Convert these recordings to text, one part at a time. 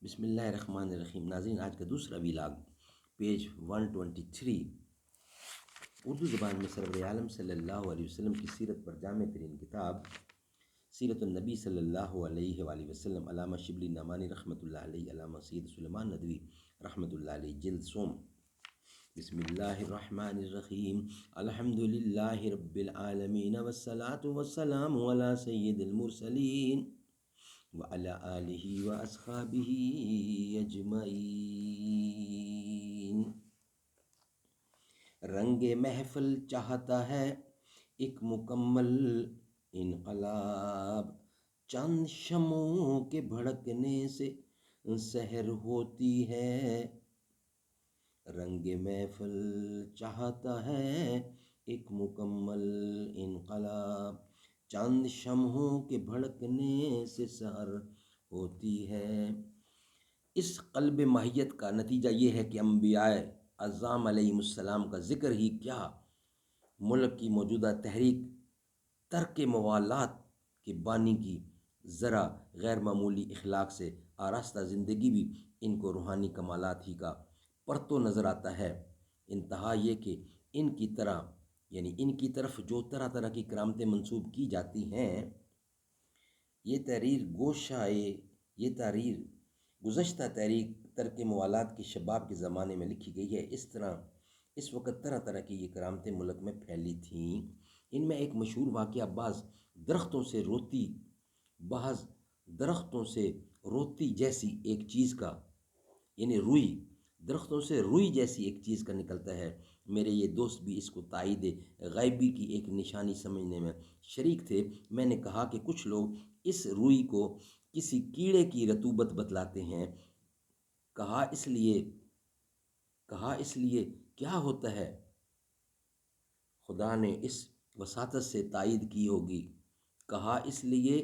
بسم اللہ الرحمن الرحیم۔ ناظرین، آج کا دوسرا ویلاگ پیج 123 اردو زبان میں سرور عالم صلی اللہ علیہ وسلم کی سیرت پر جامع ترین کتاب سیرت النبی صلی اللہ علیہ وآلہ وسلم، علامہ شبلی نعمانی رحمۃ اللہ علیہ، علامہ سید سلیمان ندوی رحمۃ اللہ علیہ، جلد سوم۔ بسم اللہ الرحمن الرحیم، الحمد للہ رب العالمین والصلاة والسلام علی سید المرسلین وعلی آلہ واصحابہ اجمعین۔ رنگ محفل چاہتا ہے ایک مکمل انقلاب، چند شمعوں کے بھڑکنے سے سحر ہوتی ہے۔ رنگ محفل چاہتا ہے ایک مکمل انقلاب، چند شمعوں کے بھڑکنے سے سحر ہوتی ہے۔ اس قلب ماہیت کا نتیجہ یہ ہے کہ انبیاء اعظام علیہم السلام کا ذکر ہی کیا، ملک کی موجودہ تحریک ترک موالات کے بانی کی ذرا غیر معمولی اخلاق سے آراستہ زندگی بھی ان کو روحانی کمالات ہی کا پرتو نظر آتا ہے۔ انتہا یہ کہ ان کی طرف جو طرح طرح کی کرامتیں منسوب کی جاتی ہیں، یہ تحریر گزشتہ تحریک ترک موالات کے شباب کے زمانے میں لکھی گئی ہے۔ اس طرح اس وقت طرح طرح کی یہ کرامتیں ملک میں پھیلی تھیں۔ ان میں ایک مشہور واقعہ بعض درختوں سے روتی جیسی ایک چیز کا، یعنی روئی، درختوں سے روئی جیسی ایک چیز کا نکلتا ہے۔ میرے یہ دوست بھی اس کو تائید غیبی کی ایک نشانی سمجھنے میں شریک تھے۔ میں نے کہا کہ کچھ لوگ اس روئی کو کسی کیڑے کی رطوبت بتلاتے ہیں۔ کہا اس لیے کیا ہوتا ہے؟ خدا نے اس وساطت سے تائید کی ہوگی۔ کہا اس لیے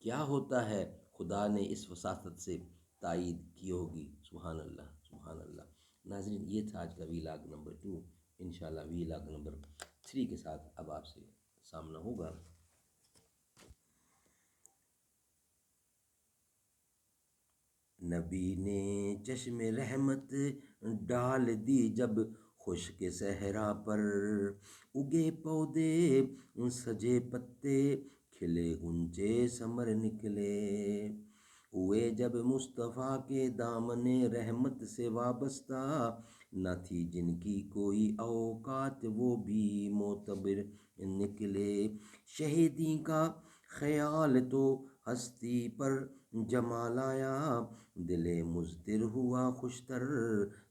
کیا ہوتا ہے؟ خدا نے اس وساطت سے تائید کی ہوگی۔ سبحان اللہ، سبحان اللہ۔ ناظرین، یہ تھا آج کا ویلاگ نمبر 2۔ انشاءاللہ ویلاگ نمبر 3 کے ساتھ اب آپ سے سامنا ہوگا۔ نبی نے چشم رحمت ڈال دی جب خشک صحرا پر، اگے پودے سجے پتے کھلے گنچے ثمر نکلے، ہوئے جب مصطفیٰ کے دامن رحمت سے وابستہ، نہ تھی جن کی کوئی اوقات وہ بھی معتبر نکلے۔ شہیدی کا خیال تو ہستی پر جما لایا، دل مضطر ہوا خوشتر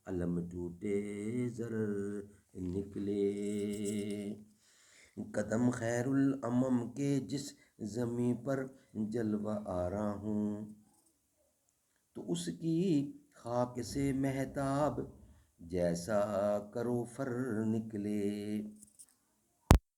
علم ٹوٹے ضرر نکلے۔ قدم خیر الامم کے جس زمیں پر جلوہ آرا ہوں، تو اس کی خاک سے مہتاب جیسا کرو فر نکلے۔